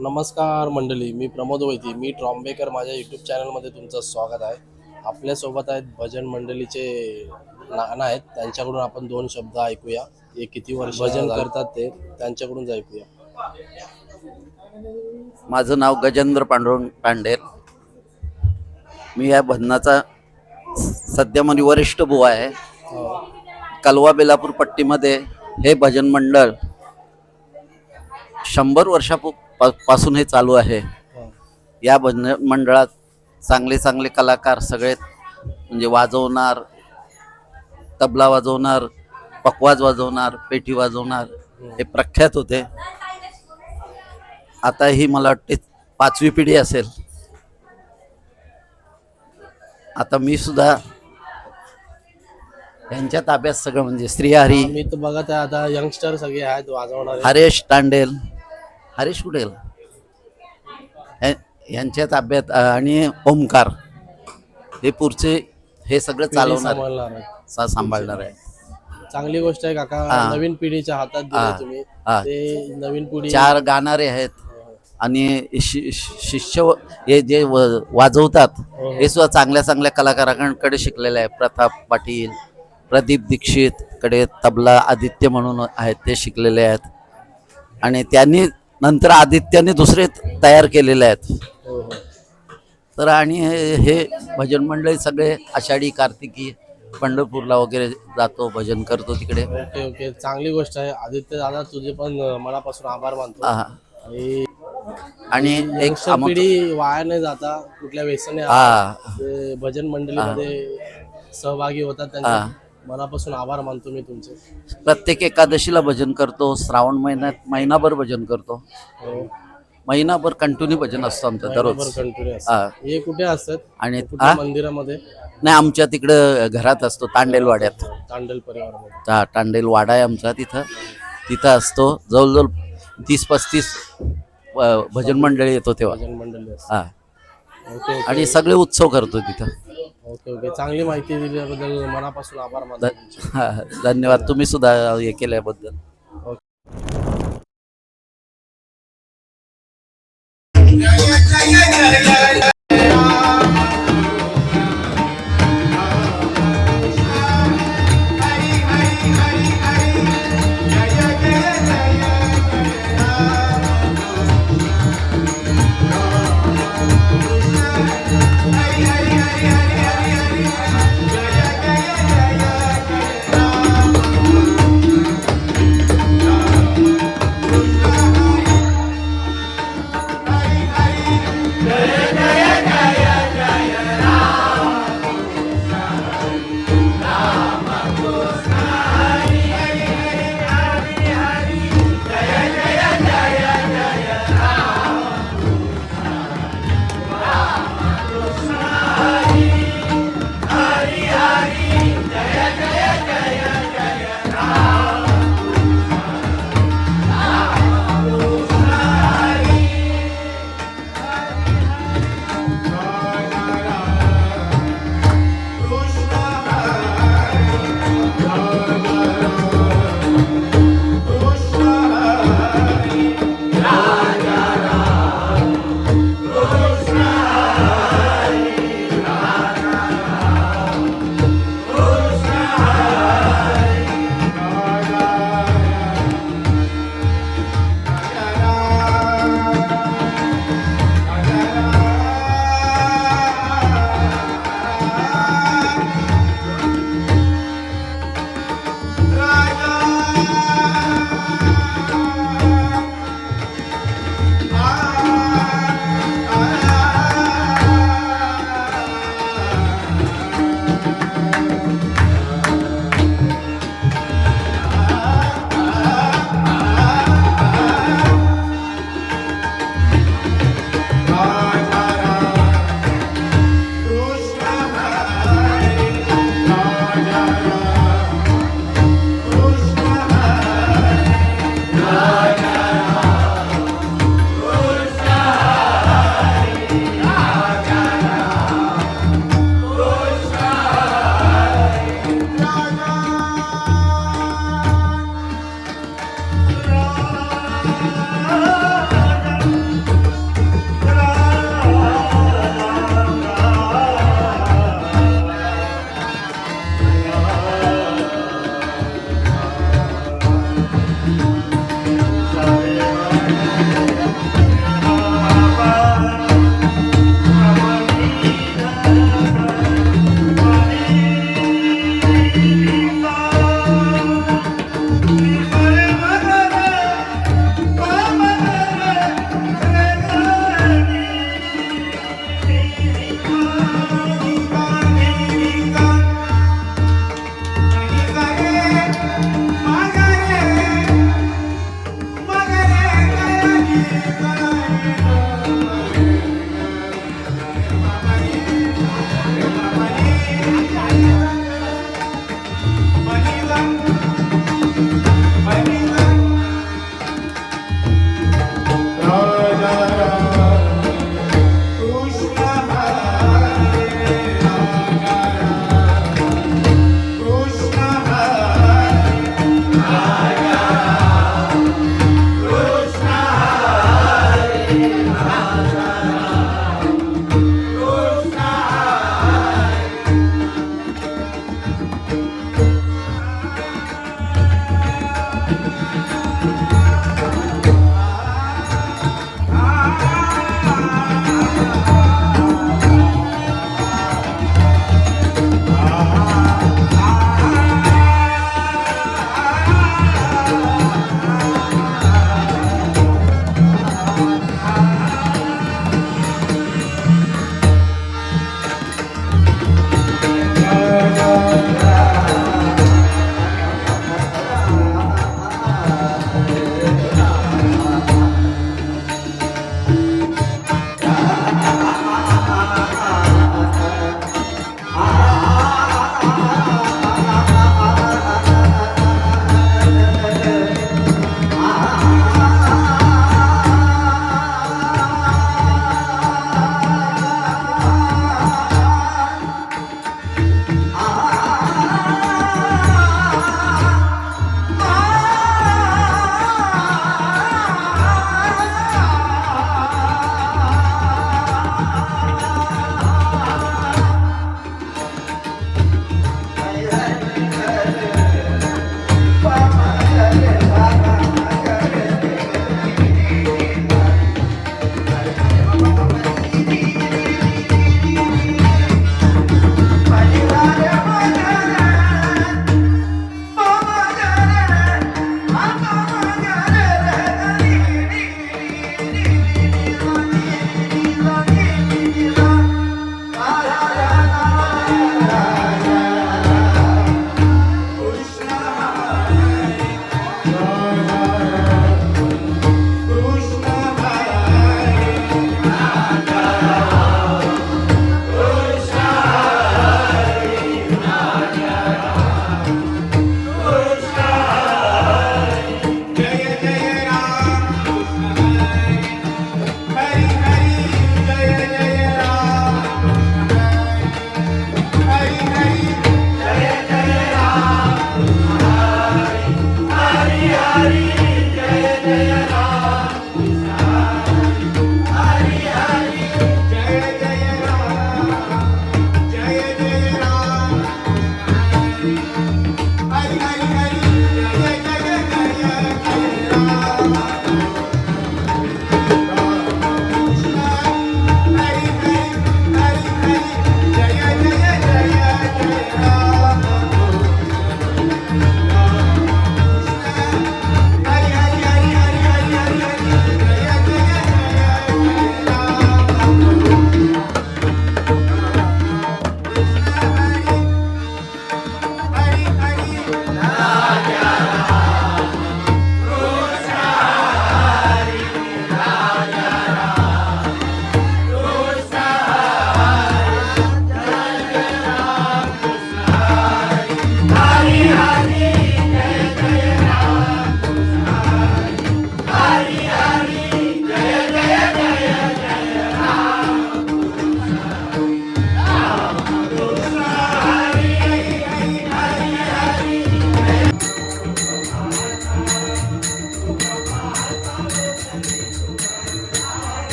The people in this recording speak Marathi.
नमस्कार मंडळी, मी प्रमोद वैती. मी ट्रॉम्बेकर माझ्या यूट्यूब चॅनलमध्ये तुमचं स्वागत आहे. आपल्यासोबत आहेत भजन मंडळीचे नाना आहेत. त्यांच्याकडून आपण दोन शब्द ऐकूया. हे किती वर्ष भजन करतात ते त्यांच्याकडून ऐकूया. माझं नाव गजेंद्र पांडुरंग पांडेर. मी या भजनाचा सध्या मध्ये वरिष्ठ बुवा आहे. कलवा बेलापूर पट्टीमध्ये हे भजन मंडळ 100 वर्षापासून हे चालू आहे. या भजन मंडळात चांगले चांगले कलाकार सगळे म्हणजे वाजवणार, तबला वाजवणार, पकवाज वाजवणार, पेटी वाजवणार हे प्रख्यात होते. आता ही मला वाटते 5वी पिढी असेल. आता मी सुद्धा यांच्या ताब्यात सगळं म्हणजे श्रीहरी, मी तर बघत आहे आता यंगस्टर सगळे आहेत वाजवणारे. हरेश तांडेल, हरेश कुडेल यांच्या ताब्यात आणि ओमकार हे पुढचे हे सगळं चालवणार सांभाळणार आहे. चांगली गोष्ट आहे काका. नवीन पिढीच्या हातात दिले तुम्ही. ते नवीन पिढी 4 गाणारे आहेत आणि शिष्य हे जे वाजवतात हे सुद्धा चांगल्या चांगल्या कलाकारांकडे शिकलेले आहे. प्रताप पाटील, प्रदीप दीक्षित कडे तबला आदित्य म्हणून आहेत, ते शिकलेले आहेत. आणि त्यांनी नंतर आदित्याने दुसरे तयार केलेले आहेत. तर आणि हे भजन मंडळी सगळे आषाढी कार्तिकी पंढरपूरला वगैरे जातो, भजन करतो तिकडे. ओके ओके, चांगली गोष्ट आहे. आदित्य दादा तुझे पण मनापासून आभार मानतो. आणि एक पिढी वाया नाही जाता कुठल्या व्यसने भजन मंडळीमध्ये सहभागी होतात, त्यांच्या मनापासून आभार मानतो मी तुमचे. प्रत्येक एकादशीला भजन करतो. श्रावण महिन्यात महिनाभर भजन करतो. महिनाभर कंटिन्यू भजन असतं आमचं दररोज. हे कुठे असतात आणि मंदिरामध्ये? नाही, आमच्या तिकडं घरात असतो, तांडेलवाड्यात. तांडेल परिवारामध्ये तांडेलवाडा आहे आमचा. तिथं असतो. जवळजवळ 30-35 भजन मंडळी येतो तेव्हा. भजन मंडळी आणि सगळे उत्सव करतो तिथं. ओके ओके, चांगली माहिती दिल्याबद्दल मनापासून आभार मानतो. धन्यवाद. तुम्ही सुद्धा हे केल्याबद्दल. Yeah.